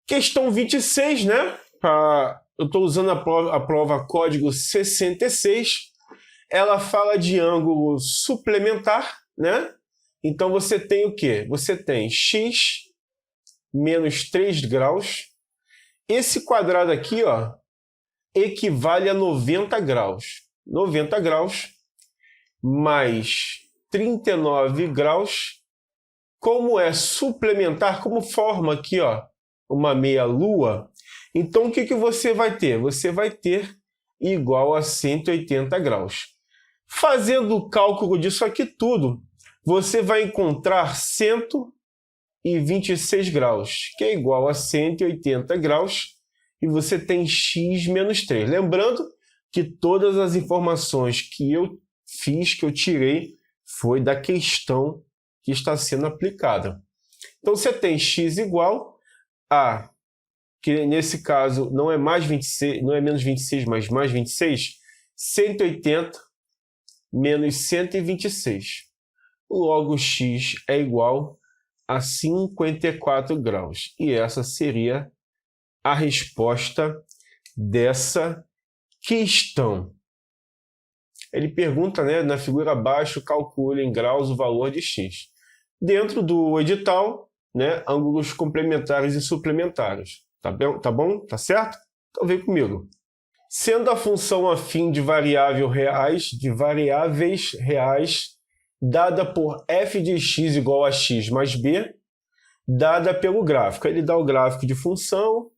Questão 26, né? Eu estou usando a prova código 66. Ela fala de ângulo suplementar, né? Então você tem o quê? Você tem x menos 3 graus. Esse quadrado aqui, ó, equivale a 90 graus. 90 graus mais 39 graus. Como é suplementar, como forma aqui, ó, uma meia-lua, então o que você vai ter? Você vai ter igual a 180 graus. Fazendo o cálculo disso aqui tudo, você vai encontrar 126 graus, que é igual a 180 graus, e você tem x menos 3. Lembrando que todas as informações que eu fiz, que eu tirei, foi da questão que está sendo aplicada. Então, você tem x igual a, que nesse caso não é mais 26, não é menos 26, mas mais 26, 180 menos 126. Logo, x é igual a 54 graus. E essa seria a resposta dessa questão. Ele pergunta, né, na figura abaixo, calcule em graus o valor de x. Dentro do edital, né, ângulos complementares e suplementares. Tá bom? Tá certo? Então vem comigo. Sendo a função afim de variáveis reais, dada por f de x igual a x mais b, dada pelo gráfico. Ele dá o gráfico de função,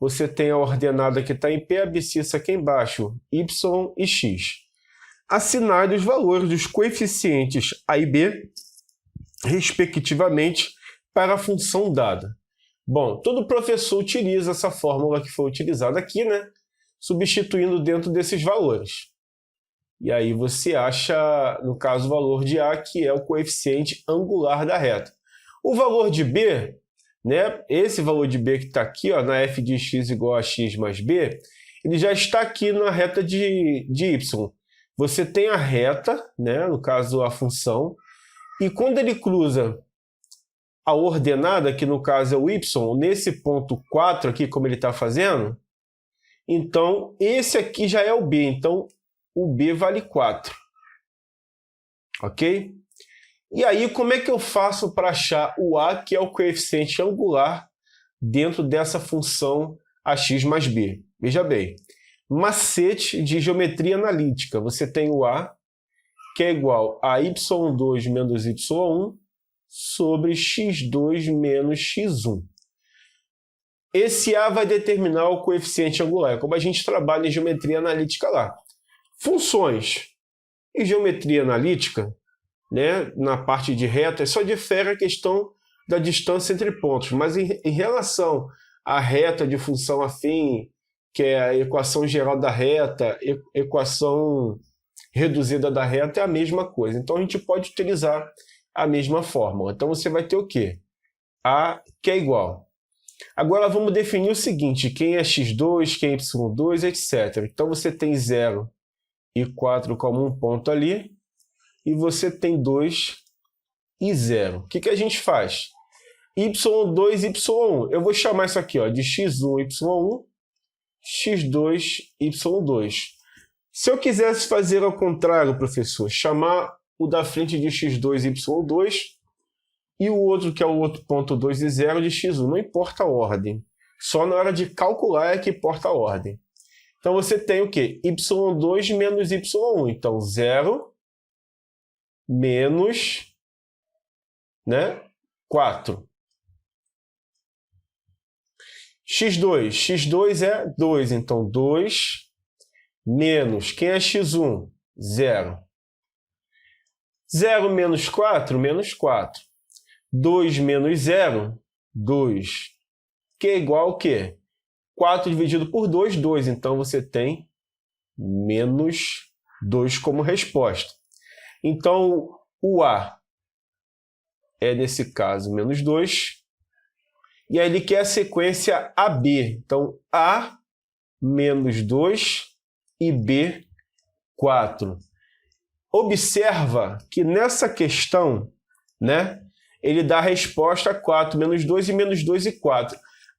você tem a ordenada que está em pé, a abscissa aqui embaixo, y e x. Assinale os valores dos coeficientes a e b, respectivamente, para a função dada. Bom, todo professor utiliza essa fórmula que foi utilizada aqui, né? Substituindo dentro desses valores. E aí você acha, no caso, o valor de A, que é o coeficiente angular da reta. O valor de B, né? Esse valor de B que está aqui, ó, na f de x igual a x mais b, ele já está aqui na reta de y. Você tem a reta, né? No caso, a função, e quando ele cruza a ordenada, que no caso é o y, nesse ponto 4 aqui, como ele está fazendo, então esse aqui já é o b, então o b vale 4. Ok? E aí, como é que eu faço para achar o a, que é o coeficiente angular, dentro dessa função ax mais b? Veja bem, macete de geometria analítica. Você tem o a, que é igual a y2 menos y1 sobre x2 menos x1. Esse a vai determinar o coeficiente angular, como a gente trabalha em geometria analítica lá. Funções e geometria analítica, né, na parte de reta, só difere a questão da distância entre pontos, mas em relação à reta de função afim, que é a equação geral da reta, equação reduzida da reta, é a mesma coisa. Então a gente pode utilizar a mesma fórmula. Então você vai ter o quê? A, que é igual. Agora vamos definir o seguinte, quem é x2, quem é y2, etc. Então você tem 0 e 4 como um ponto ali, e você tem 2 e 0. O que a gente faz? y2, y1. Eu vou chamar isso aqui, ó, de x1, y1, x2, y2. Se eu quisesse fazer ao contrário, professor, chamar o da frente de x2 e y2 e o outro, que é o outro ponto 2 e 0, de x1. Não importa a ordem. Só na hora de calcular é que importa a ordem. Então você tem o quê? y2 menos y1. Então 0 menos, né, 4. x2. x2 é 2. Então 2 menos, quem é x1? 0. 0 menos 4, menos 4. 2 menos 0, 2. Que é igual ao quê? 4 dividido por 2, 2. Então você tem menos 2 como resposta. Então o A é, nesse caso, menos 2. E aí ele quer a sequência AB. Então A menos 2 e B 4. Observa que nessa questão, né, ele dá a resposta a 4, menos 2 e menos 2 e 4.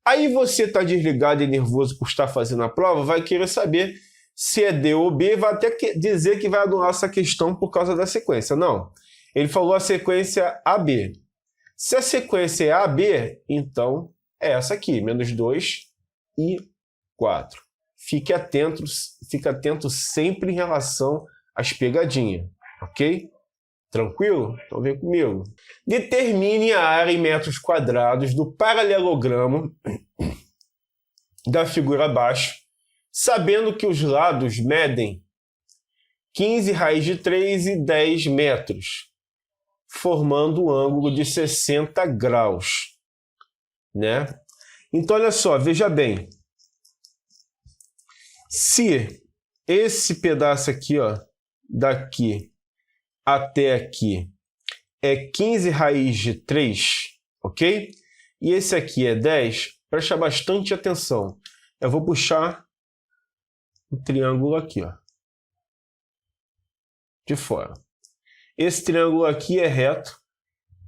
Aí você está desligado e nervoso por estar fazendo a prova, vai querer saber se é D ou B, vai até dizer que vai anular essa questão por causa da sequência. Não, ele falou a sequência AB. Se a sequência é AB, então é essa aqui, menos 2 e 4. Fique atento sempre em relação às pegadinhas, ok? Tranquilo? Então vem comigo. Determine a área em metros quadrados do paralelogramo da figura abaixo, sabendo que os lados medem 15 raiz de 3 e 10 metros, formando um ângulo de 60 graus, né? Então, olha só, veja bem. Se esse pedaço aqui, ó, daqui até aqui é 15 raiz de 3, ok? E esse aqui é 10, presta bastante atenção. Eu vou puxar um triângulo aqui, ó, de fora. Esse triângulo aqui é reto,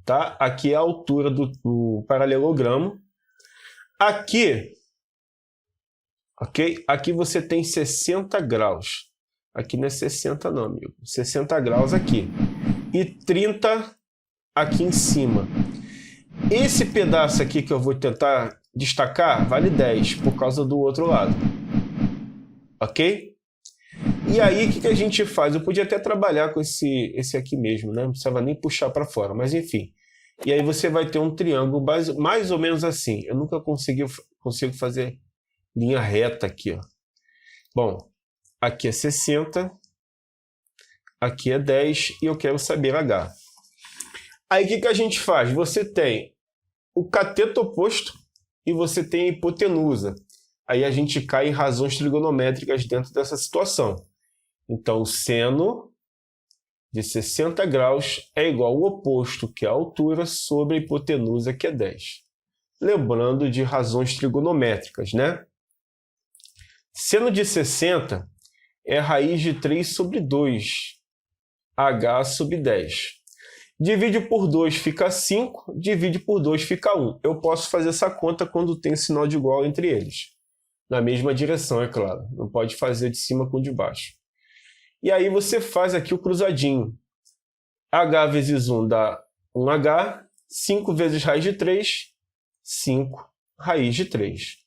tá? Aqui é a altura do paralelogramo. Aqui, ok? Aqui você tem 60 graus. Aqui não é 60 não, amigo. 60 graus aqui. E 30 aqui em cima. Esse pedaço aqui que eu vou tentar destacar vale 10 por causa do outro lado. Ok? E aí, o que a gente faz? Eu podia até trabalhar com esse aqui mesmo, né? Não precisava nem puxar para fora, mas enfim. E aí você vai ter um triângulo mais ou menos assim. Eu nunca consigo fazer linha reta aqui, ó. Bom, aqui é 60, aqui é 10 e eu quero saber H. Aí o que a gente faz? Você tem o cateto oposto e você tem a hipotenusa. Aí a gente cai em razões trigonométricas dentro dessa situação. Então, o seno de 60 graus é igual ao oposto, que é a altura, sobre a hipotenusa, que é 10. Lembrando de razões trigonométricas, né? Seno de 60 é raiz de 3 sobre 2, H sobre 10. Divide por 2 fica 5, divide por 2 fica 1. Eu posso fazer essa conta quando tem sinal de igual entre eles. Na mesma direção, é claro. Não pode fazer de cima com de baixo. E aí você faz aqui o cruzadinho. H vezes 1 dá 1H, 5 vezes raiz de 3, 5 raiz de 3.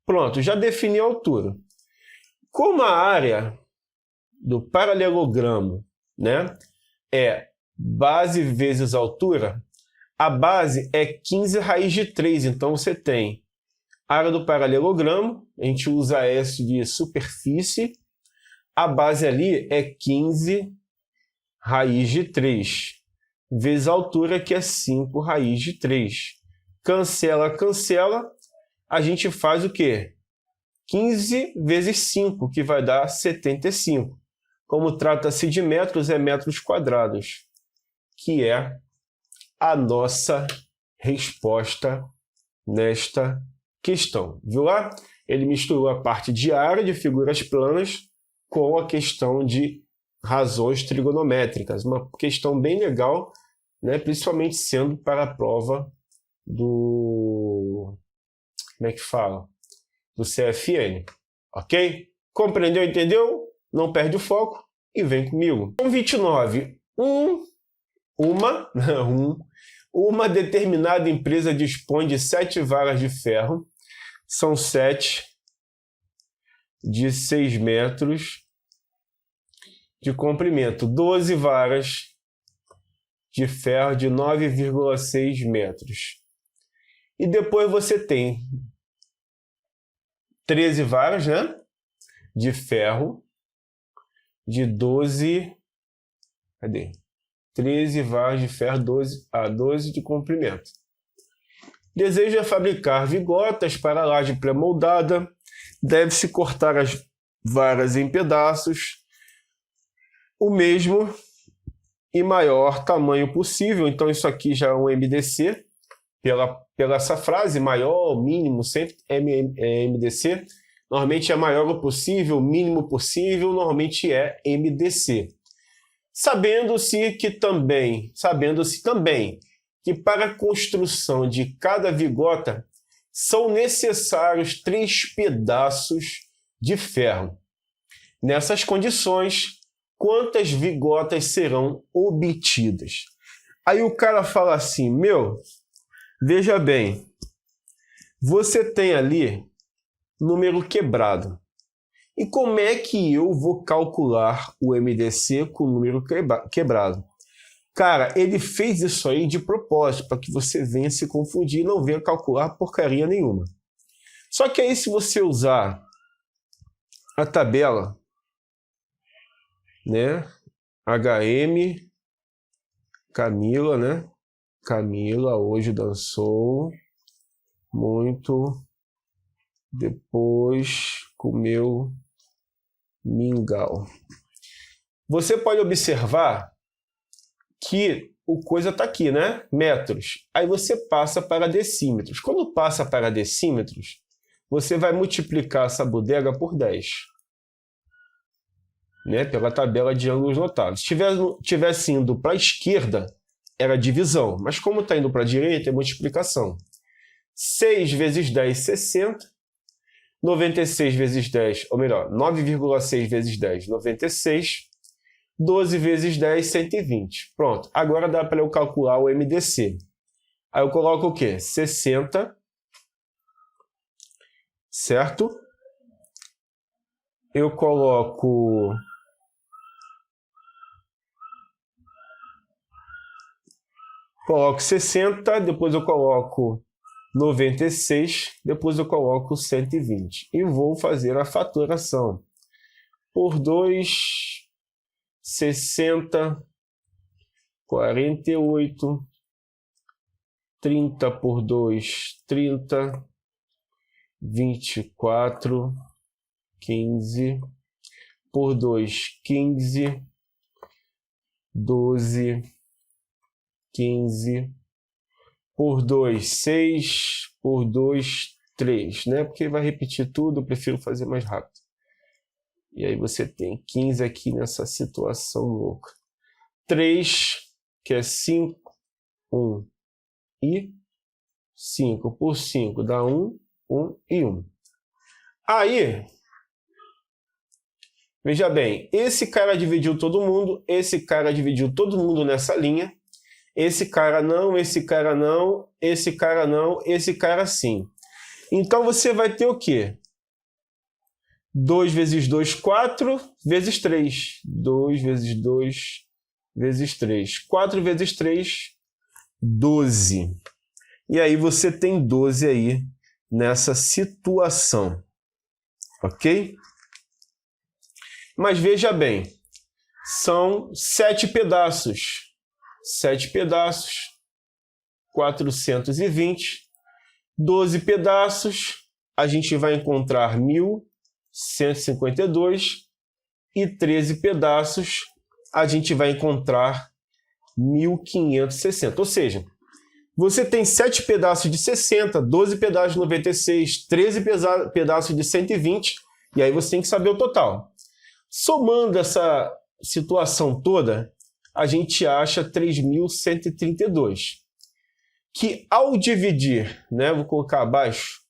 Pronto, já defini a altura. Como a área do paralelogramo, né, é base vezes altura, a base é 15 raiz de 3. Então você tem a área do paralelogramo, a gente usa S de superfície, a base ali é 15 raiz de 3, vezes a altura, que é 5 raiz de 3. Cancela, cancela, a gente faz o quê? 15 vezes 5, que vai dar 75. Como trata-se de metros, é metros quadrados, que é a nossa resposta nesta questão. Viu lá? Ele misturou a parte de área de figuras planas com a questão de razões trigonométricas. Uma questão bem legal, né? Principalmente sendo para a prova do... Como é que fala? Do CFN. Ok? Compreendeu, entendeu? Não perde o foco e vem comigo. 29. Uma determinada empresa dispõe de 7 varas de ferro. São 7 de 6 metros de comprimento. 12 varas de ferro de 9,6 metros. E depois você tem 13 varas, né, de ferro de 12... Cadê? 13 varas de ferro 12 de comprimento. Deseja fabricar vigotas para laje pré-moldada. Deve-se cortar as varas em pedaços, o mesmo e maior tamanho possível. Então isso aqui já é um MDC, pela essa frase, maior, mínimo, sempre é MDC. Normalmente é maior o possível, mínimo possível, normalmente é MDC. Sabendo-se também que para a construção de cada vigota são necessários 3 pedaços de ferro. Nessas condições, quantas vigotas serão obtidas? Aí o cara fala assim, veja bem, você tem ali número quebrado. E como é que eu vou calcular o MDC com o número quebrado? Cara, ele fez isso aí de propósito, para que você venha se confundir e não venha calcular porcaria nenhuma. Só que aí, se você usar a tabela, né? HM, Camila, né? Camila hoje dançou muito, depois comeu mingau. Você pode observar que o coisa está aqui, né? Metros. Aí você passa para decímetros. Quando passa para decímetros, você vai multiplicar essa bodega por 10. Né? Pela tabela de ângulos notáveis. Se tivesse indo para a esquerda, era divisão. Mas como está indo para a direita, é multiplicação. 6 vezes 10, 60. 96 vezes 10, ou melhor, 9,6 vezes 10, 96. 12 vezes 10, 120. Pronto. Agora dá para eu calcular o MDC. Aí eu coloco o quê? 60. Certo? Eu coloco... Coloco 60, depois eu coloco 96, depois eu coloco 120. E vou fazer a fatoração. Por 2... 60, 48, 30 por 2, 30, 24, 15, por 2, 15, 12, 15, por 2, 6, por 2, 3, né? Porque vai repetir tudo, eu prefiro fazer mais rápido. E aí você tem 15 aqui nessa situação louca. 3, que é 5, 1 e 5 por 5 dá 1, 1 e 1. Aí, veja bem, esse cara dividiu todo mundo, esse cara dividiu todo mundo nessa linha, esse cara não, esse cara não, esse cara não, esse cara sim. Então você vai ter o quê? 2 vezes 2, 4, vezes 3. 2 vezes 2, vezes 3. 4 vezes 3, 12. E aí você tem 12 aí nessa situação. Ok? Mas veja bem, são 7 pedaços. 7 pedaços, 420. 12 pedaços, a gente vai encontrar 1.152 e 13 pedaços a gente vai encontrar 1.560. Ou seja, você tem 7 pedaços de 60, 12 pedaços de 96, 13 pedaços de 120, e aí você tem que saber o total. Somando essa situação toda, a gente acha 3.132. Que ao dividir, né, vou colocar abaixo,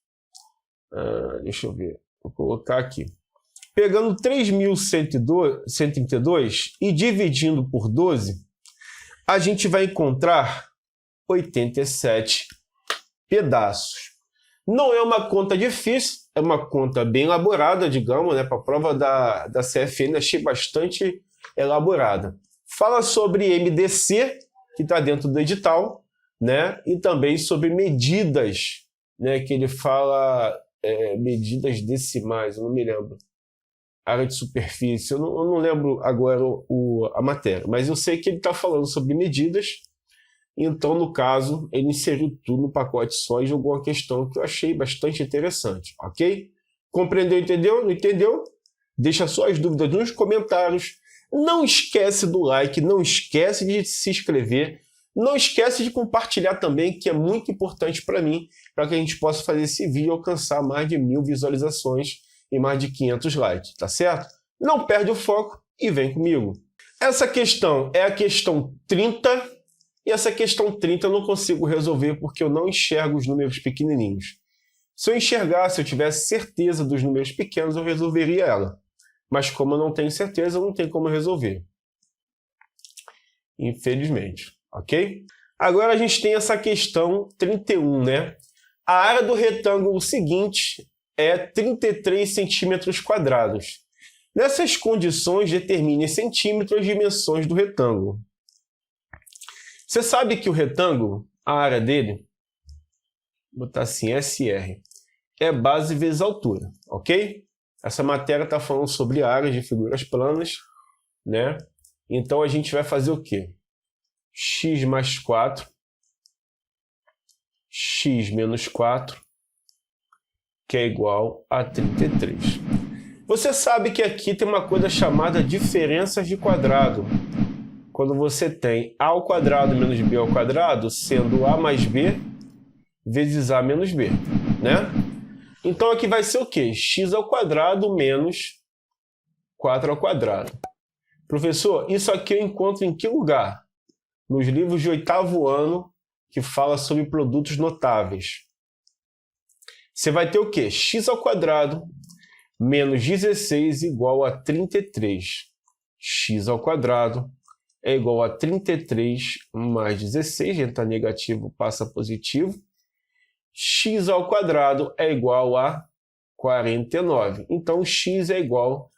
deixa eu ver, vou colocar aqui. Pegando 3.132 e dividindo por 12, a gente vai encontrar 87 pedaços. Não é uma conta difícil, é uma conta bem elaborada, digamos, né? Para a prova da CFN, achei bastante elaborada. Fala sobre MDC, que está dentro do edital, né? E também sobre medidas, né? Que ele fala medidas decimais, eu não me lembro. Área de superfície, eu não lembro agora a matéria, mas eu sei que ele está falando sobre medidas. Então, no caso, ele inseriu tudo no pacote só e jogou uma questão que eu achei bastante interessante, ok? Compreendeu, entendeu? Não entendeu? Deixa suas dúvidas nos comentários. Não esquece do like, não esquece de se inscrever, não esquece de compartilhar também, que é muito importante para mim, para que a gente possa fazer esse vídeo alcançar mais de 1.000 visualizações e mais de 500 likes, tá certo? Não perde o foco e vem comigo. Essa questão é a questão 30, e essa questão 30 eu não consigo resolver porque eu não enxergo os números pequenininhos. Se eu enxergasse, se eu tivesse certeza dos números pequenos, eu resolveria ela. Mas como eu não tenho certeza, não tem como resolver. Infelizmente, ok? Agora a gente tem essa questão 31, né? A área do retângulo seguinte é 33 centímetros quadrados. Nessas condições, determine em centímetros as dimensões do retângulo. Você sabe que o retângulo, a área dele, vou botar assim, SR, é base vezes altura, ok? Essa matéria está falando sobre áreas de figuras planas, né? Então a gente vai fazer o quê? X mais 4, x menos 4, que é igual a 33. Você sabe que aqui tem uma coisa chamada diferenças de quadrado. Quando você tem a ao quadrado menos b ao quadrado, sendo a mais b vezes a menos b, né? Então aqui vai ser o quê? X ao quadrado menos 4 ao quadrado. Professor, isso aqui eu encontro em que lugar? Nos livros de 8º ano, que fala sobre produtos notáveis. Você vai ter o quê? X ao quadrado menos 16 igual a 33. X ao quadrado é igual a 33 mais 16, entra negativo, passa positivo. X ao quadrado é igual a 49. Então, x é igual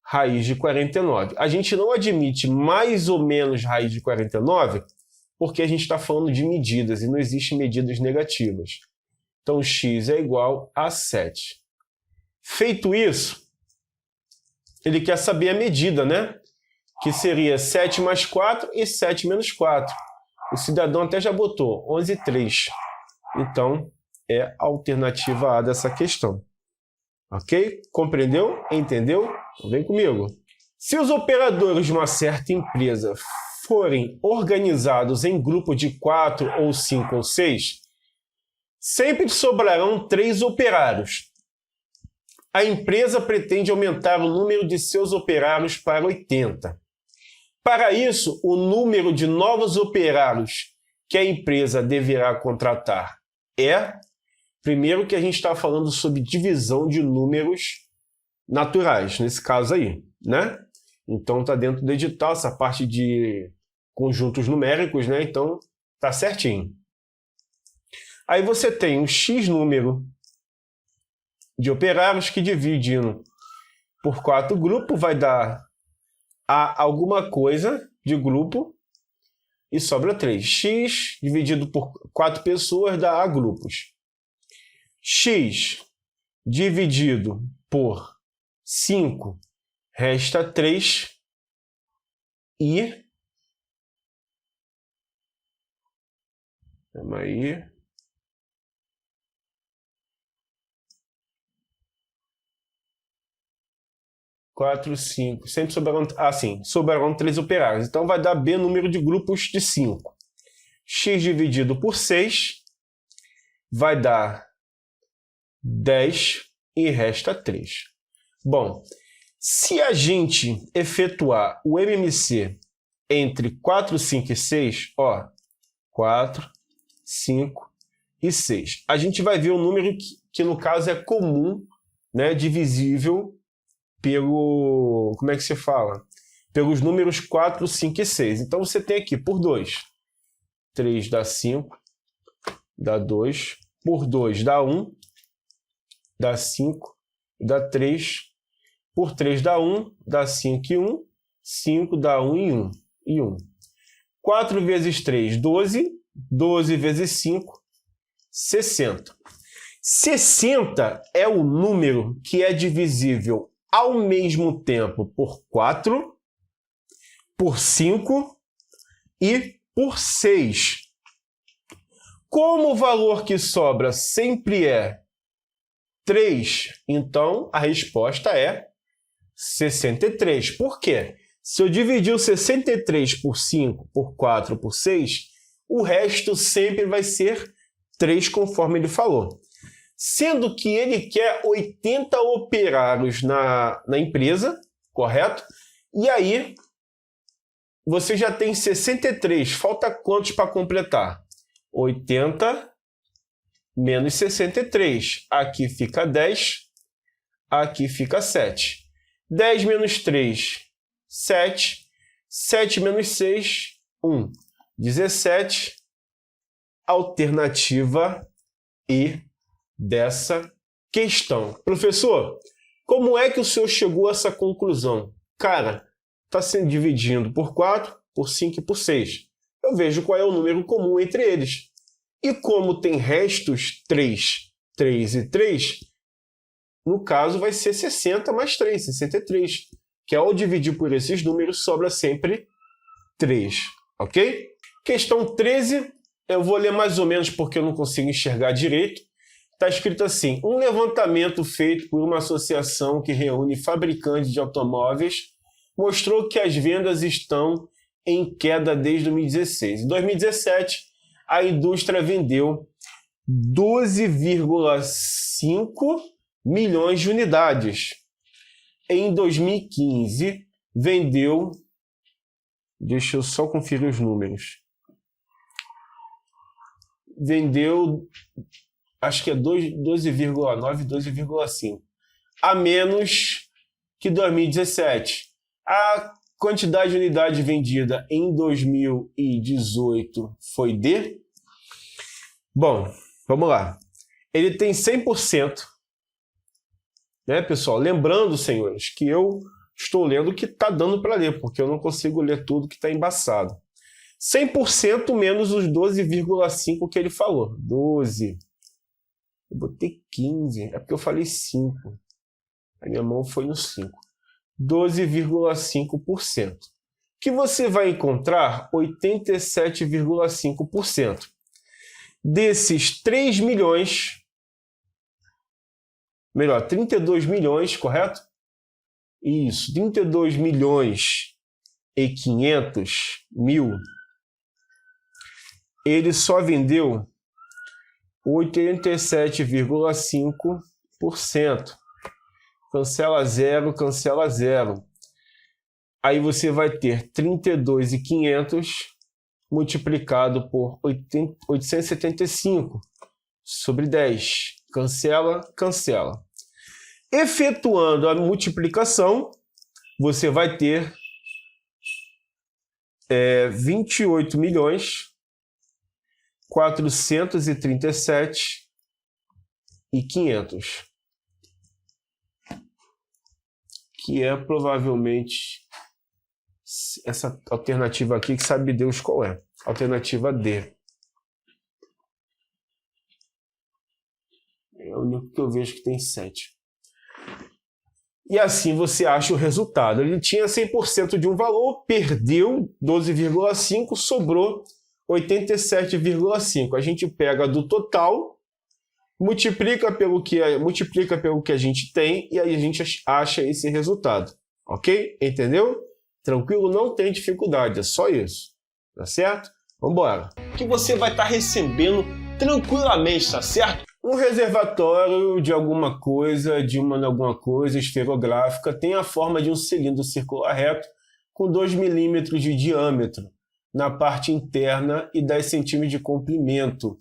a raiz de 49. A gente não admite mais ou menos raiz de 49 porque a gente está falando de medidas e não existem medidas negativas. Então, x é igual a 7. Feito isso, ele quer saber a medida, né? Que seria 7 mais 4 e 7 menos 4. O cidadão até já botou 11,3. Então, é a alternativa A dessa questão. Ok? Compreendeu? Entendeu? Então, vem comigo. Se os operadores de uma certa empresa forem organizados em grupo de 4 ou 5 ou 6, sempre sobrarão 3 operários. A empresa pretende aumentar o número de seus operários para 80. Para isso, o número de novos operários que a empresa deverá contratar é, primeiro que a gente está falando sobre divisão de números naturais, nesse caso aí, né? Então está dentro do edital, essa parte de conjuntos numéricos, né? Então tá certinho. Aí você tem um X número de operários que dividindo por 4 grupos vai dar a alguma coisa de grupo e sobra 3. X dividido por 4 pessoas dá a grupos. X dividido por 5 resta 3 e... Calma aí. Quatro, 5. Sempre sobrarão... sobrarão 3 operários. Então vai dar B número de grupos de 5. X dividido por 6 vai dar 10 e resta 3. Bom, se a gente efetuar o MMC entre 4, 5 e 6, ó, 4, 5 e 6, a gente vai ver um número que no caso é comum, né, divisível pelo, como é que se fala? Pelos números 4, 5 e 6. Então você tem aqui por 2. 3 dá 5, dá 2. Por 2 dá 1, dá 5, dá 3. Por 3 dá 1, dá 5 e 1. 5 dá 1 e 1. E 1. 4 vezes 3, 12. 12 vezes 5, 60. 60 é o número que é divisível ao mesmo tempo por 4, por 5 e por 6. Como o valor que sobra sempre é 3, então a resposta é 63. Por quê? Se eu dividir o 63 por 5, por 4, por 6, o resto sempre vai ser 3, conforme ele falou. Sendo que ele quer 80 operários na empresa, correto? E aí, você já tem 63. Falta quantos para completar? 80 menos 63. Aqui fica 10, aqui fica 7. 10 menos 3, 7. 7 menos 6, 1. 17. Alternativa E dessa questão. Professor, como é que o senhor chegou a essa conclusão? Cara, está sendo dividindo por 4, por 5 e por 6. Eu vejo qual é o número comum entre eles. E como tem restos 3, 3 e 3, no caso vai ser 60 mais 3, 63. Que ao dividir por esses números sobra sempre 3. Ok? Questão 13, eu vou ler mais ou menos porque eu não consigo enxergar direito. Está escrito assim: um levantamento feito por uma associação que reúne fabricantes de automóveis mostrou que as vendas estão em queda desde 2016. Em 2017, a indústria vendeu 12,5 milhões de unidades. Em 2015, vendeu... Deixa eu só conferir os números. Vendeu, acho que é 12,9, 12,5. A menos que 2017. A quantidade de unidade vendida em 2018 foi de... Bom, vamos lá. Ele tem 100%. Né, pessoal? Lembrando, senhores, que eu estou lendo o que está dando para ler, porque eu não consigo ler tudo que está embaçado. 100% menos os 12,5 que ele falou. 12. Eu botei 15. É porque eu falei 5. A minha mão foi no 5. 12,5%. Que você vai encontrar 87,5%. Desses 3 milhões... Melhor, 32 milhões, correto? Isso, 32 milhões e 500 mil. Ele só vendeu 87,5%. Cancela zero, cancela zero. Aí você vai ter 32.500 multiplicado por 875 sobre 10. Cancela, cancela. Efetuando a multiplicação, você vai ter 28 milhões 437 e 500, que é provavelmente essa alternativa aqui, que sabe Deus qual é. Alternativa D. É o único que eu vejo que tem 7. E assim você acha o resultado. Ele tinha 100% de um valor, perdeu 12,5, sobrou 87,5. A gente pega do total, multiplica pelo que a gente tem e aí a gente acha esse resultado. Ok? Entendeu? Tranquilo? Não tem dificuldade, é só isso. Tá certo? Vamos embora. Que você vai estar recebendo tranquilamente, tá certo? Um reservatório de alguma coisa, alguma coisa esferográfica, tem a forma de um cilindro circular reto com 2 milímetros de diâmetro na parte interna e 10 centímetros de comprimento,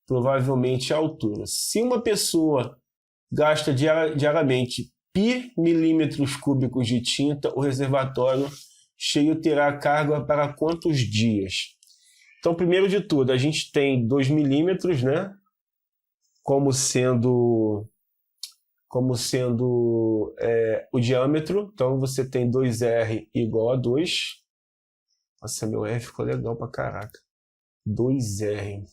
provavelmente a altura. Se uma pessoa gasta diariamente π milímetros cúbicos de tinta, o reservatório cheio terá carga para quantos dias? Então, primeiro de tudo, a gente tem 2 milímetros, né? Como sendo o diâmetro. Então, você tem 2R igual a 2. Nossa, meu R ficou legal pra caraca. 2R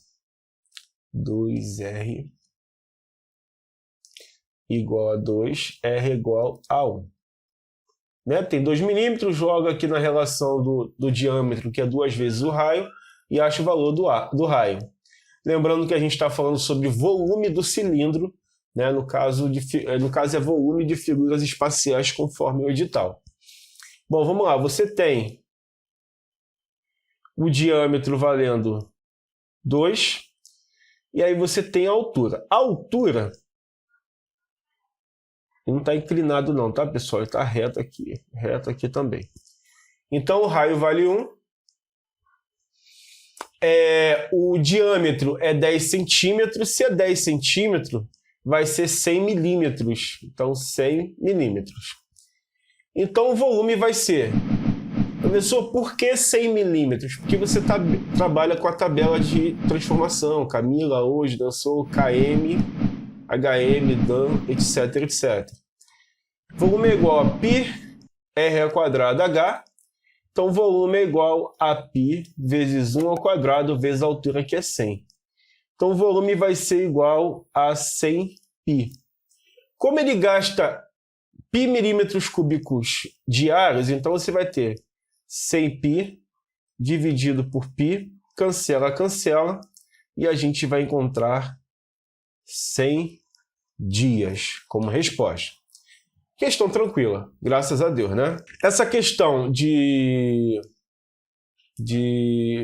igual a 2, R igual a 1. Né? Tem 2 milímetros, joga aqui na relação do diâmetro, que é 2 vezes o raio, e acha o valor do raio. Lembrando que a gente está falando sobre volume do cilindro, né? No caso é volume de figuras espaciais conforme o edital. Bom, vamos lá. Você tem o diâmetro valendo 2, e aí você tem a altura. A altura não está inclinado não, tá, pessoal? Ele está reto aqui também. Então o raio vale 1. O diâmetro é 10 centímetros. Se é 10 centímetros, vai ser 100 milímetros. Então, 100 milímetros. Então, o volume vai ser... Professor, por que 100 milímetros? Porque você trabalha com a tabela de transformação. Camila hoje dançou KM, HM, Dan, etc, etc. Volume é igual a π r ao quadrado h. Então, volume é igual a π vezes 1 ao quadrado vezes a altura, que é 100. Então, o volume vai ser igual a 100π. Como ele gasta π milímetros cúbicos diários, então você vai ter 100π dividido por π, cancela, cancela, e a gente vai encontrar 100 dias como resposta. Questão tranquila, graças a Deus, né? Essa questão de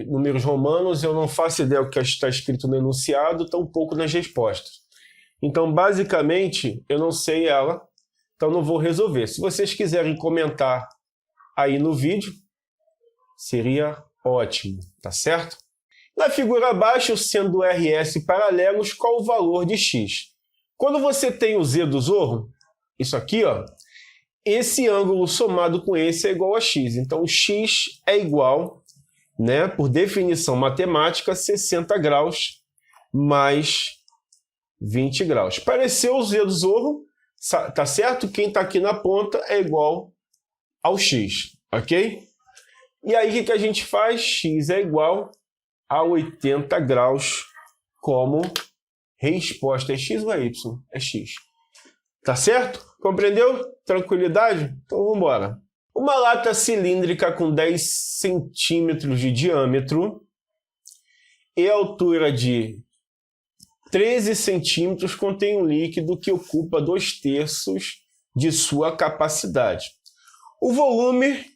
números romanos, eu não faço ideia do que está escrito no enunciado, tampouco nas respostas. Então, basicamente, eu não sei ela, então não vou resolver. Se vocês quiserem comentar aí no vídeo, seria ótimo, tá certo? Na figura abaixo, sendo RS paralelos, qual o valor de x? Quando você tem o z do Zorro, isso aqui, ó, esse ângulo somado com esse é igual a x. Então, o x é igual, né, por definição matemática, 60 graus mais 20 graus. Pareceu o z do Zorro, tá certo? Quem está aqui na ponta é igual ao x, ok? E aí, o que a gente faz? X é igual a 80 graus como resposta. É x ou é y? É x. Tá certo? Compreendeu? Tranquilidade? Então, vamos embora. Uma lata cilíndrica com 10 centímetros de diâmetro e altura de 13 centímetros contém um líquido que ocupa 2/3 de sua capacidade. O volume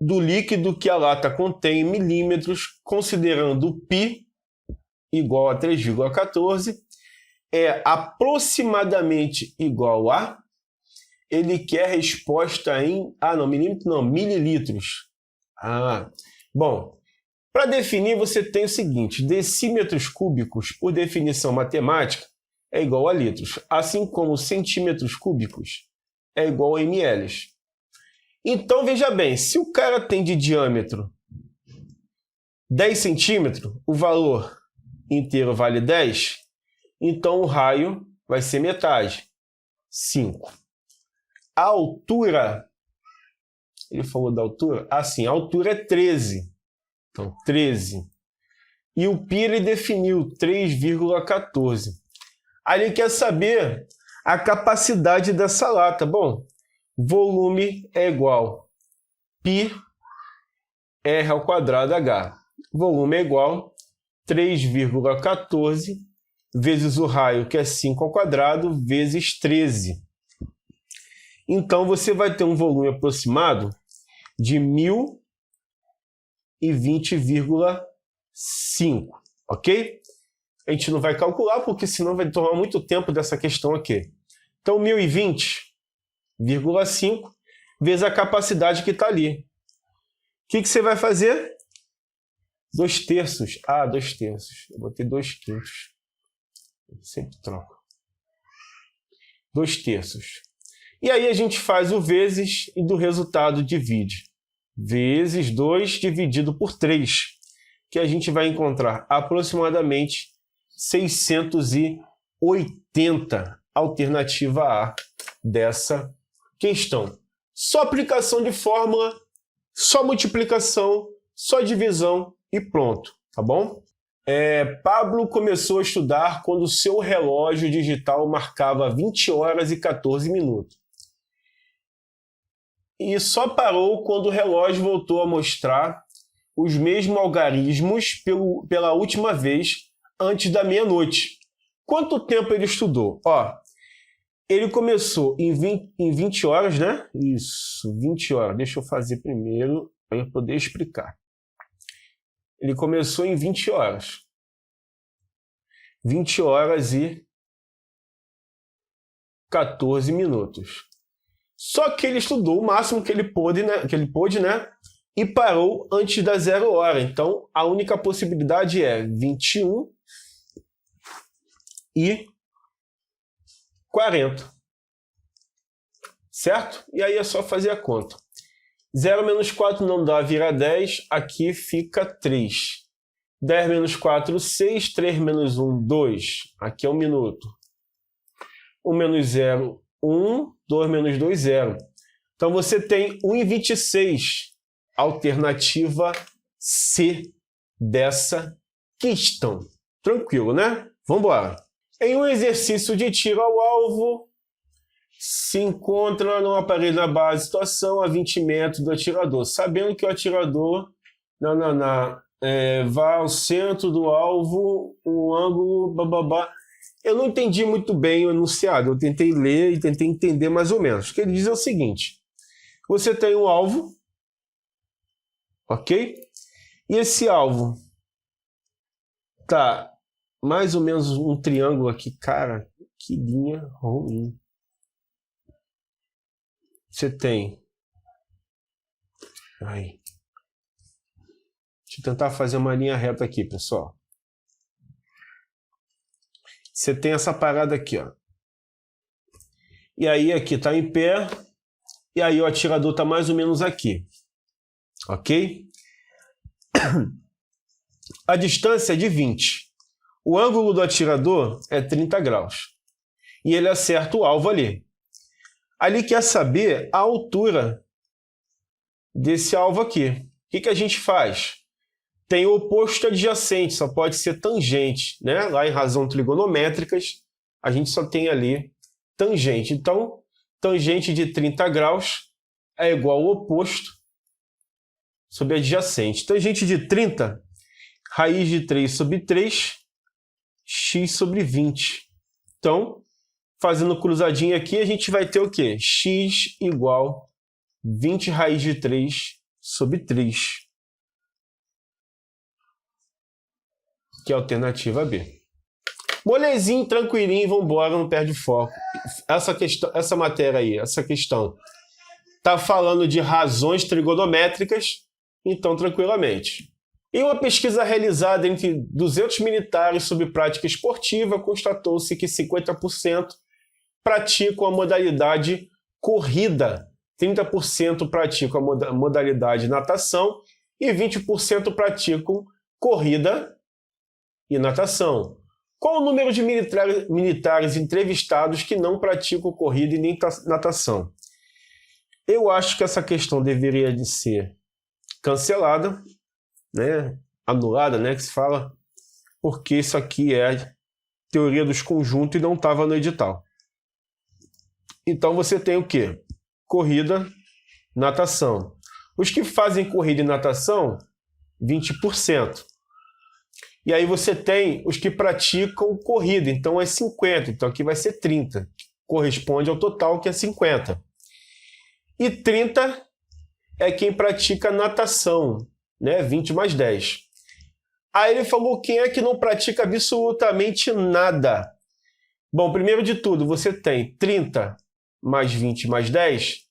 do líquido que a lata contém em milímetros, considerando π igual a 3,14, é aproximadamente igual a... Ele quer resposta em... milímetro não, mililitros. Bom, para definir você tem o seguinte, decímetros cúbicos, por definição matemática, é igual a litros, assim como centímetros cúbicos é igual a ml. Então, veja bem, se o cara tem de diâmetro 10 centímetros, o valor inteiro vale 10, então o raio vai ser metade, 5. A altura, ele falou da altura? Sim, a altura é 13. Então, 13. E o π ele definiu 3,14. Aí ele quer saber a capacidade dessa lata. Bom, volume é igual π r ao quadrado h. Volume é igual 3,14 vezes o raio, que é 5 ao quadrado, vezes 13. Então, você vai ter um volume aproximado de 1020,5, ok? A gente não vai calcular, porque senão vai tomar muito tempo dessa questão aqui. Então, 1020,5 vezes a capacidade que está ali. O que você vai fazer? 2/3. 2/3. Eu botei 2/5. Eu sempre troco. 2/3. E aí a gente faz o vezes e do resultado divide. Vezes 2 dividido por 3, que a gente vai encontrar aproximadamente 680, alternativa A dessa questão. Só aplicação de fórmula, só multiplicação, só divisão e pronto, tá bom? Pablo começou a estudar quando seu relógio digital marcava 20 horas e 14 minutos. E só parou quando o relógio voltou a mostrar os mesmos algarismos pela última vez, antes da meia-noite. Quanto tempo ele estudou? Ele começou em 20 horas, né? Isso, 20 horas. Deixa eu fazer primeiro para eu poder explicar. Ele começou em 20 horas. 20 horas e 14 minutos. Só que ele estudou o máximo que ele pôde, né? e parou antes da 0 hora. Então, a única possibilidade é 21 e 40. Certo? E aí é só fazer a conta. 0 menos 4 não dá, vira 10. Aqui fica 3. 10 menos 4, 6. 3 menos 1, 2. Aqui é 1 minuto. 1 menos 0, 1. 2 menos 2, 0. Então, você tem 1,26. Alternativa C dessa questão. Tranquilo, né? Vamos embora. Em um exercício de tiro ao alvo, se encontra num aparelho na base de situação a 20 metros do atirador, sabendo que o atirador vai ao centro do alvo, um ângulo, bababá. Eu não entendi muito bem o enunciado, eu tentei ler e tentei entender mais ou menos. O que ele diz é o seguinte: você tem um alvo, ok? E esse alvo tá mais ou menos um triângulo aqui. Cara, que linha ruim. Você tem... Deixa eu tentar fazer uma linha reta aqui, pessoal. Você tem essa parada aqui, ó. E aí aqui tá em pé. E aí o atirador tá mais ou menos aqui. Ok? A distância é de 20. O ângulo do atirador é 30 graus. E ele acerta o alvo ali. Ali quer saber a altura desse alvo aqui. O que a gente faz? Tem o oposto adjacente, só pode ser tangente, né? Lá em razão trigonométricas, a gente só tem ali tangente. Então, tangente de 30 graus é igual ao oposto sobre adjacente. Tangente de 30, raiz de 3 sobre 3, x sobre 20. Então, fazendo cruzadinho aqui, a gente vai ter o quê? X igual 20 raiz de 3 sobre 3. Que é a alternativa B. Molezinho, tranquilinho, vamos embora, não perde foco. Essa matéria aí, essa questão, está falando de razões trigonométricas, então tranquilamente. Em uma pesquisa realizada entre 200 militares sobre prática esportiva, constatou-se que 50% praticam a modalidade corrida, 30% praticam a modalidade natação e 20% praticam corrida e natação. Qual o número de militares entrevistados que não praticam corrida e nem natação? Eu acho que essa questão deveria de ser cancelada, né? Anulada, né? Que se fala, porque isso aqui é teoria dos conjuntos e não estava no edital. Então você tem o quê? Corrida, natação. Os que fazem corrida e natação, 20%. E aí você tem os que praticam corrida, então é 50%, então aqui vai ser 30%, corresponde ao total que é 50%. E 30% é quem pratica natação, né? 20 mais 10. Aí ele falou quem é que não pratica absolutamente nada. Bom, primeiro de tudo, você tem 30 mais 20 mais 10,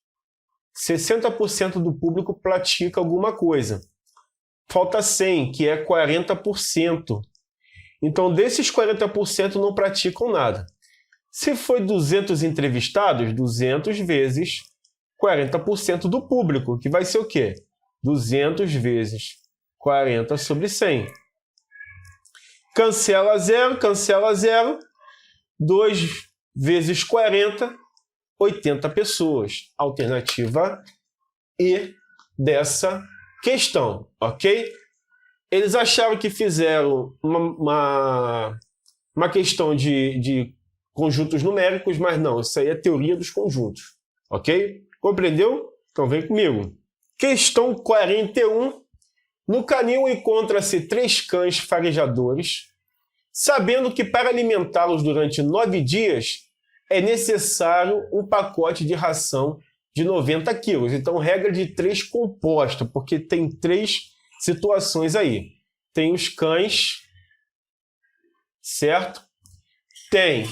60% do público pratica alguma coisa. Falta 100, que é 40%. Então, desses 40% não praticam nada. Se foi 200 entrevistados, 200 vezes 40% do público, que vai ser o quê? 200 vezes 40 sobre 100. Cancela 0. 2 vezes 40, 80 pessoas. Alternativa E dessa questão, ok? Eles acharam que fizeram uma questão de conjuntos numéricos, mas não, isso aí é teoria dos conjuntos, ok? Compreendeu? Então vem comigo. Questão 41. No canil encontra-se 3 cães farejadores, sabendo que para alimentá-los durante 9 dias é necessário um pacote de ração de 90 quilos. Então, regra de 3 composta, porque tem 3 situações aí. Tem os cães, certo? Tem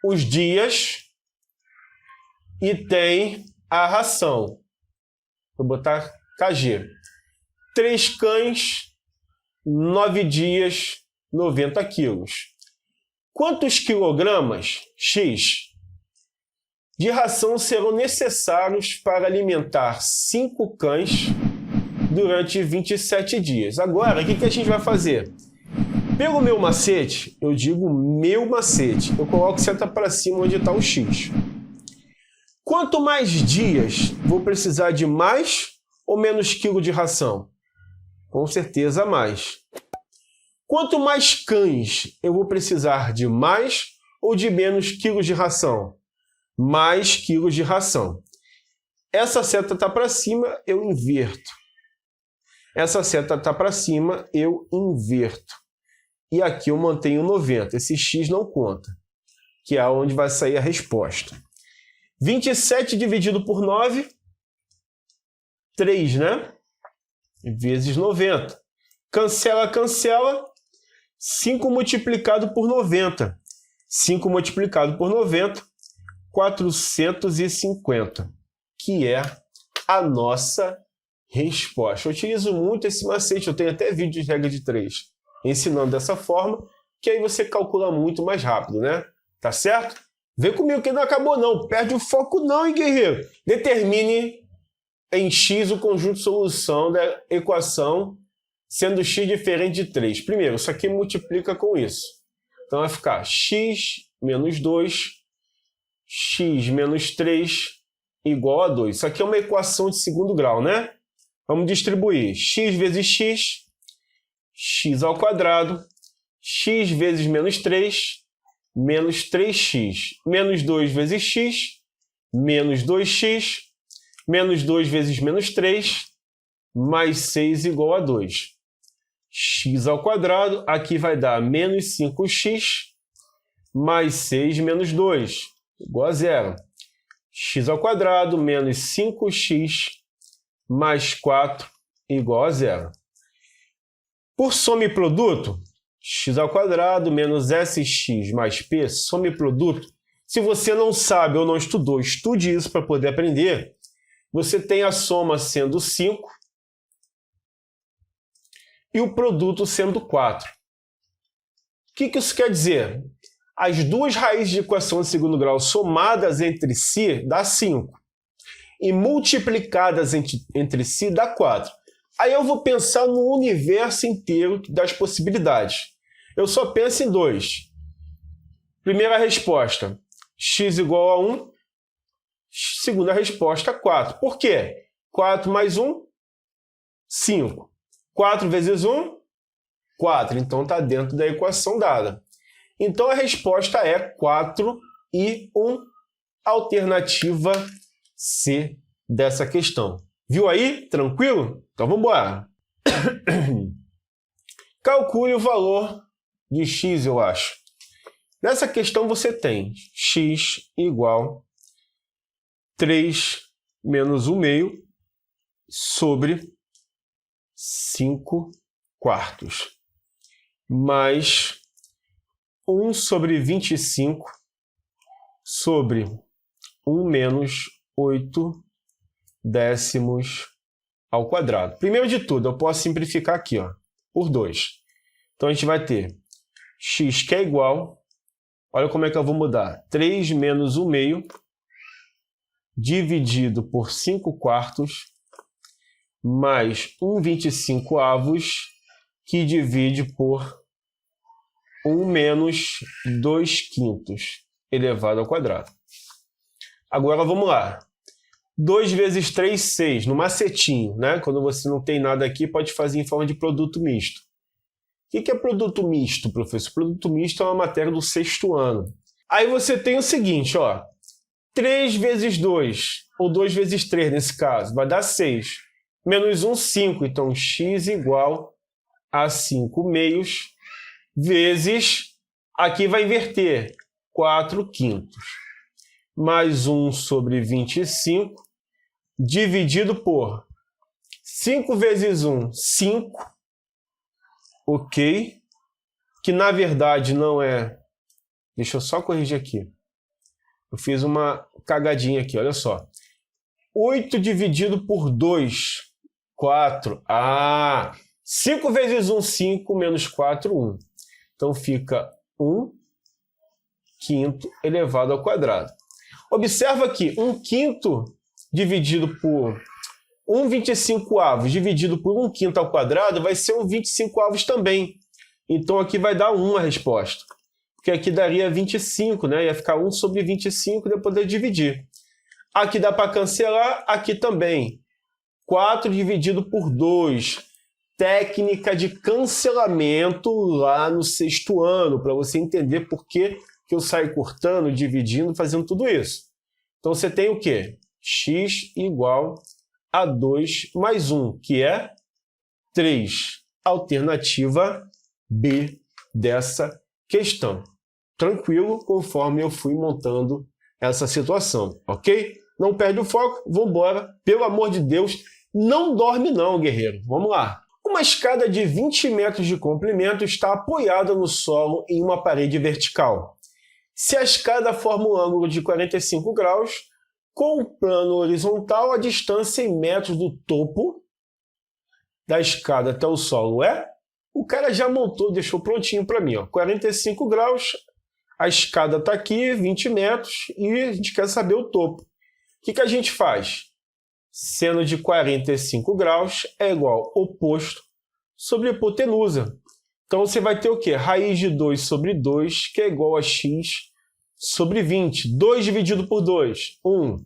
os dias e tem a ração. Vou botar KG. 3 cães, 9 dias, 90 quilos. Quantos quilogramas, X, de ração serão necessários para alimentar 5 cães durante 27 dias? Agora, o que a gente vai fazer? Pelo meu macete, eu digo meu macete, eu coloco seta para cima onde está o X. Quanto mais dias vou precisar de mais ou menos quilo de ração? Com certeza mais. Quanto mais cães eu vou precisar de mais ou de menos quilos de ração? Mais quilos de ração. Essa seta está para cima, eu inverto. Essa seta está para cima, eu inverto. E aqui eu mantenho 90. Esse X não conta, que é onde vai sair a resposta. 27 dividido por 9, 3, né? Vezes 90. Cancela, cancela. 5 multiplicado por 90. 5 multiplicado por 90, 450, que é a nossa resposta. Eu utilizo muito esse macete, eu tenho até vídeo de regra de 3 ensinando dessa forma, que aí você calcula muito mais rápido, né? Tá certo? Vem comigo que não acabou não, perde o foco não, hein, guerreiro? Determine em X o conjunto de solução da equação, sendo X diferente de 3. Primeiro, isso aqui multiplica com isso. Então vai ficar X menos 2, X menos 3 igual a 2. Isso aqui é uma equação de segundo grau, né? Vamos distribuir X vezes X, X ao quadrado, X vezes menos 3, menos 3x, menos 2 vezes x, menos 2x, menos 2 vezes menos 3, mais 6 igual a 2. X ao quadrado, aqui vai dar menos 5x, mais 6 menos 2, igual a 0. X ao quadrado, menos 5x, mais 4, igual a 0. Por soma e produto, x ao quadrado menos sx mais p, soma e produto. Se você não sabe ou não estudou, estude isso para poder aprender. Você tem a soma sendo 5 e o produto sendo 4. O que isso quer dizer? As duas raízes de equação de segundo grau somadas entre si dá 5 e multiplicadas entre si dá 4. Aí eu vou pensar no universo inteiro das possibilidades. Eu só penso em 2. Primeira resposta, x igual a 1. Segunda resposta, 4. Por quê? 4 mais 1, 5. 4 vezes 1, 4. Então está dentro da equação dada. Então a resposta é 4 e 1. Alternativa C dessa questão. Viu aí? Tranquilo? Então vamos embora. Calcule o valor de x, eu acho. Nessa questão você tem x igual 3 menos 1 meio sobre 5 quartos, mais 1 sobre 25 sobre 1 menos 8 décimos ao quadrado. Primeiro de tudo, eu posso simplificar aqui, ó, por 2. Então a gente vai ter x que é igual, olha como é que eu vou mudar, 3 menos 1 meio dividido por 5 quartos mais 1,25 avos que divide por 1 menos 2 quintos elevado ao quadrado. Agora vamos lá. 2 vezes 3, 6, no macetinho, né? Quando você não tem nada aqui, pode fazer em forma de produto misto. O que é produto misto, professor? Produto misto é uma matéria do 6º ano. Aí você tem o seguinte, ó. 3 vezes 2, ou 2 vezes 3 nesse caso, vai dar 6. Menos 1, 5. Então, x igual a 5 meios vezes, aqui vai inverter, 4 quintos. Mais 1 sobre 25, dividido por 5 vezes 1, 5, ok? Que na verdade não é... Deixa eu só corrigir aqui. Eu fiz uma cagadinha aqui, olha só. 8 dividido por 2, 4. 5 vezes 1, 5, menos 4, 1. Então fica 1 quinto elevado ao quadrado. Observa que 1 quinto dividido por 1 25 avos dividido por 1 quinto ao quadrado vai ser 1 25 avos também. Então aqui vai dar 1 a resposta. Porque aqui daria 25, né? Ia ficar 1 sobre 25 e depois de dividir. Aqui dá para cancelar, aqui também. 4 dividido por 2. Técnica de cancelamento lá no 6º ano, para você entender por que eu saio cortando, dividindo, fazendo tudo isso. Então você tem o quê? X igual a 2 mais 1, que é 3. Alternativa B dessa questão. Tranquilo, conforme eu fui montando essa situação, ok? Não perde o foco, vamos embora. Pelo amor de Deus, não dorme não, guerreiro. Vamos lá. Uma escada de 20 metros de comprimento está apoiada no solo em uma parede vertical. Se a escada forma um ângulo de 45 graus, com o plano horizontal, a distância em metros do topo da escada até o solo é... O cara já montou, deixou prontinho para mim. 45 graus, a escada está aqui, 20 metros, e a gente quer saber o topo. O que a gente faz? Seno de 45 graus é igual oposto sobre hipotenusa. Então você vai ter o quê? Raiz de 2 sobre 2, que é igual a x sobre 20. 2 dividido por 2, 1.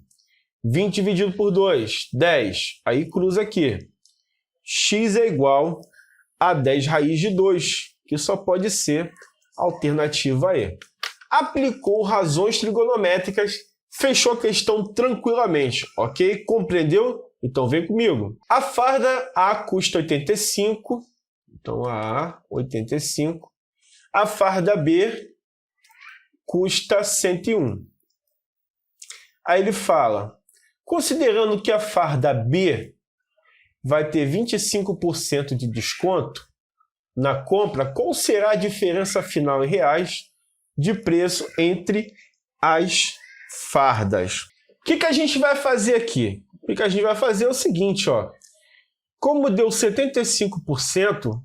20 dividido por 2, 10. Aí cruza aqui. X é igual a 10 raiz de 2, que só pode ser a alternativa E. Aplicou razões trigonométricas, fechou a questão tranquilamente, ok? Compreendeu? Então vem comigo. A farda A custa 85, então a A, 85. A farda B custa 101. Aí ele fala, considerando que a farda B vai ter 25% de desconto na compra, qual será a diferença final em reais de preço entre as fardas? O que a gente vai fazer aqui? O que a gente vai fazer é o seguinte, ó. Como deu 75%,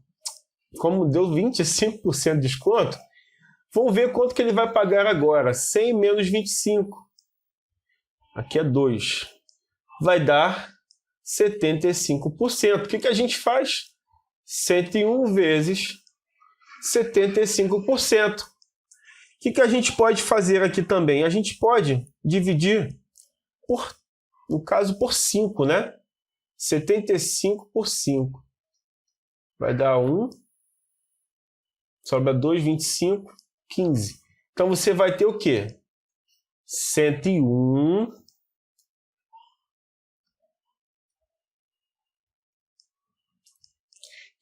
como deu 25% de desconto, vamos ver quanto que ele vai pagar agora. 100 menos 25. Aqui é 2. Vai dar 75%. O que a gente faz? 101 vezes 75%. O que a gente pode fazer aqui também? A gente pode dividir, no caso, por 5, né? 75 por 5. Vai dar 1. Sobra 2, 25, 15. Então você vai ter o quê? 101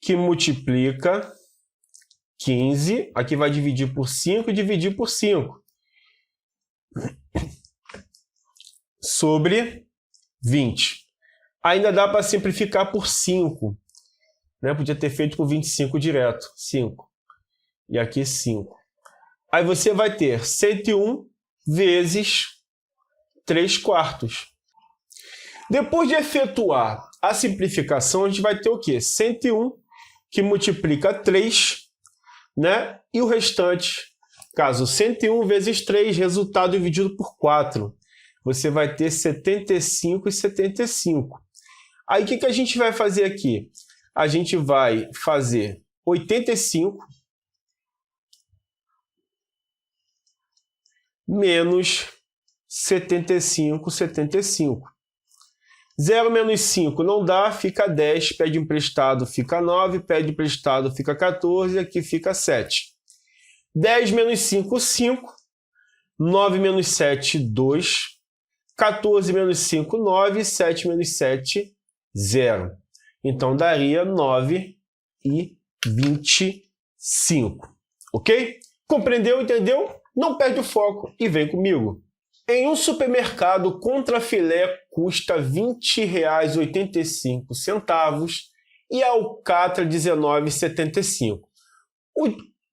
que multiplica 15, aqui vai dividir por 5 e dividir por 5. Sobre 20. Ainda dá para simplificar por 5. Né? Podia ter feito por 25 direto. 5. E aqui 5. Aí você vai ter 101 vezes 3 quartos. Depois de efetuar a simplificação, a gente vai ter o quê? 101 que multiplica 3, né? E o restante, caso 101 vezes 3, resultado dividido por 4. Você vai ter 75 e 75. Aí o que a gente vai fazer aqui? A gente vai fazer 85 menos 75, 75. 0 menos 5 não dá, fica 10, pede emprestado, fica 9, pede emprestado, fica 14, aqui fica 7. 10 menos 5, 5. 9 menos 7, 2. 14 menos 5, 9. 7 menos 7, 0. Então, daria 9 e 25. Ok? Compreendeu? Entendeu? Não perde o foco e vem comigo. Em um supermercado, contrafilé custa R$ 20,85 e a alcatra R$ 19,75.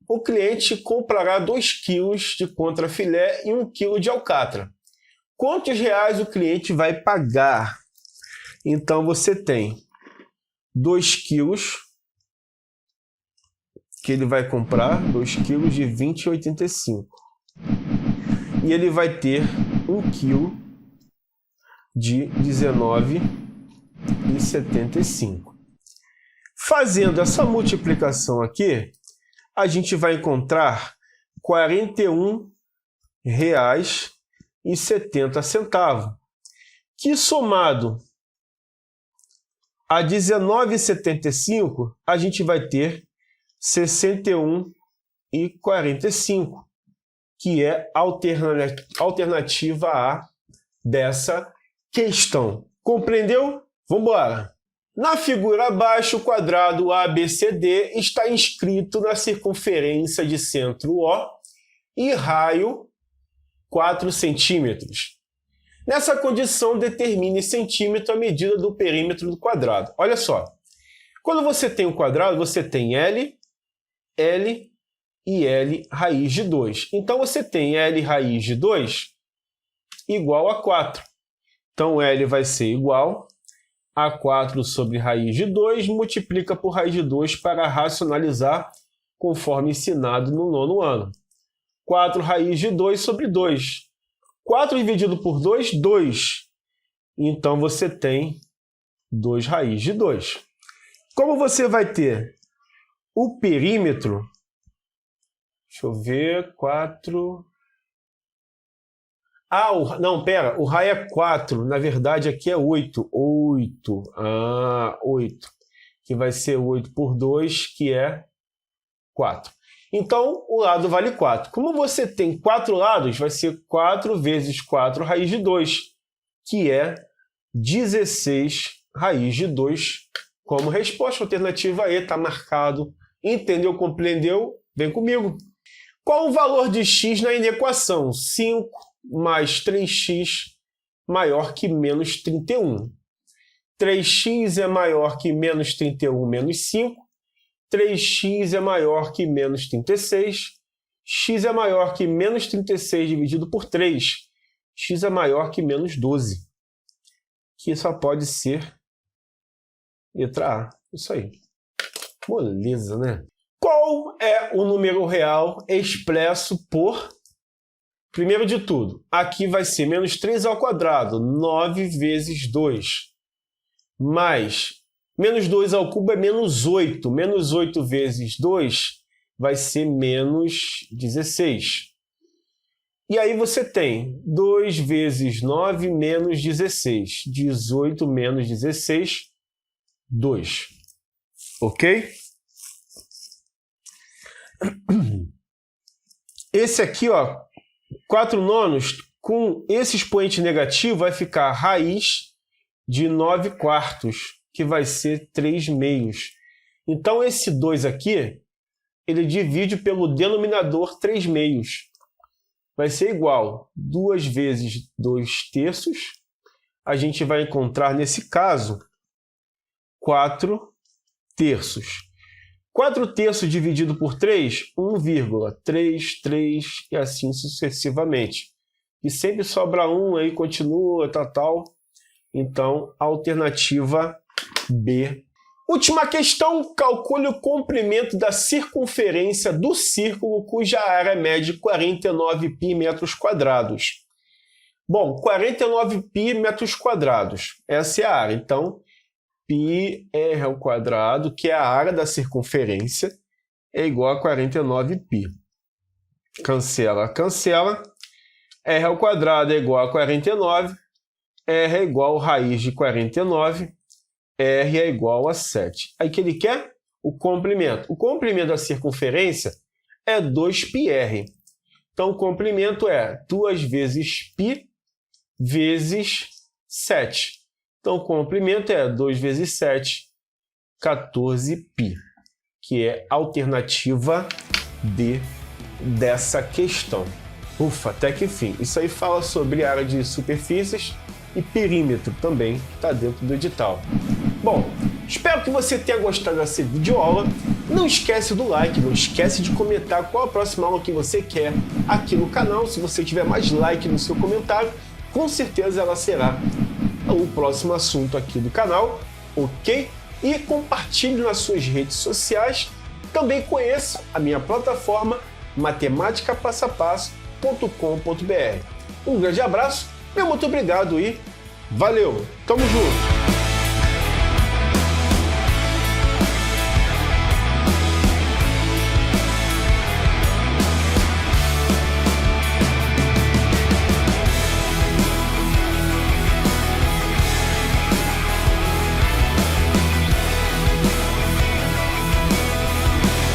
O cliente comprará 2 kg de contrafilé e 1 kg de alcatra. quantos reais o cliente vai pagar. Então, você tem 2 quilos, que ele vai comprar, 2 quilos de 20,85. E ele vai ter 1 quilo de 19,75. Fazendo essa multiplicação aqui, a gente vai encontrar R$ 41,70, que somado a 19,75, a gente vai ter 61,45, que é a alternativa A dessa questão. Compreendeu? Vamos embora! Na figura abaixo, o quadrado ABCD está inscrito na circunferência de centro O e raio 4 centímetros. Nessa condição, determine em centímetro a medida do perímetro do quadrado. Olha só, quando você tem um quadrado, você tem L, L e L raiz de 2. Então, você tem L raiz de 2 igual a 4. Então, L vai ser igual a 4 sobre raiz de 2, multiplica por raiz de 2 para racionalizar, conforme ensinado no 9º ano. 4 raiz de 2 sobre 2. 4 dividido por 2, 2. Então, você tem 2 raiz de 2. Como você vai ter o perímetro, deixa eu ver, 4... o raio é 4, na verdade aqui é 8. 8, 8, que vai ser 8 por 2, que é 4. Então, o lado vale 4. Como você tem 4 lados, vai ser 4 vezes 4 raiz de 2, que é 16 raiz de 2. Como resposta, alternativa E está marcado. Entendeu, compreendeu? Vem comigo. Qual o valor de x na inequação? 5 mais 3x maior que menos 31. 3x é maior que menos 31 menos 5. 3x é maior que menos 36. X é maior que menos 36 dividido por 3. X é maior que menos 12. Que só pode ser letra A. Isso aí. Moleza, né? Qual é o número real expresso por... Primeiro de tudo, aqui vai ser menos 3 ao quadrado, 9 vezes 2. Mais menos 2 ao cubo é menos 8. Menos 8 vezes 2 vai ser menos 16. E aí você tem 2 vezes 9 menos 16. 18 menos 16, 2. Ok? Esse aqui, ó, 4 nonos, com esse expoente negativo, vai ficar raiz de 9 quartos, que vai ser 3 meios. Então, esse 2 aqui, ele divide pelo denominador 3 meios. Vai ser igual 2 vezes 2 terços. A gente vai encontrar, nesse caso, 4 terços. 4 terços dividido por 3, 1,3, 3 e assim sucessivamente. E sempre sobra 1, aí continua, tal. Então, alternativa B. Última questão, calcule o comprimento da circunferência do círculo cuja área mede 49π metros quadrados. Bom, 49π metros quadrados, essa é a área. Então, πr ao quadrado, que é a área da circunferência, é igual a 49π. Cancela, cancela. R ao quadrado é igual a 49. R é igual a raiz de 49. R é igual a 7. Aí que ele quer? O comprimento. O comprimento da circunferência é 2πr. Então, o comprimento é 2 vezes π vezes 7. Então, o comprimento é 2 vezes 7, 14π, que é a alternativa D dessa questão. Ufa, até que enfim. Isso aí fala sobre área de superfícies e perímetro também está dentro do edital. Bom, espero que você tenha gostado dessa videoaula. Não esquece do like, não esquece de comentar qual a próxima aula que você quer aqui no canal. Se você tiver mais like no seu comentário, com certeza ela será o próximo assunto aqui do canal, ok? E compartilhe nas suas redes sociais. Também conheça a minha plataforma matemáticapassapasso.com.br. Um grande abraço, meu muito obrigado e valeu! Tamo junto!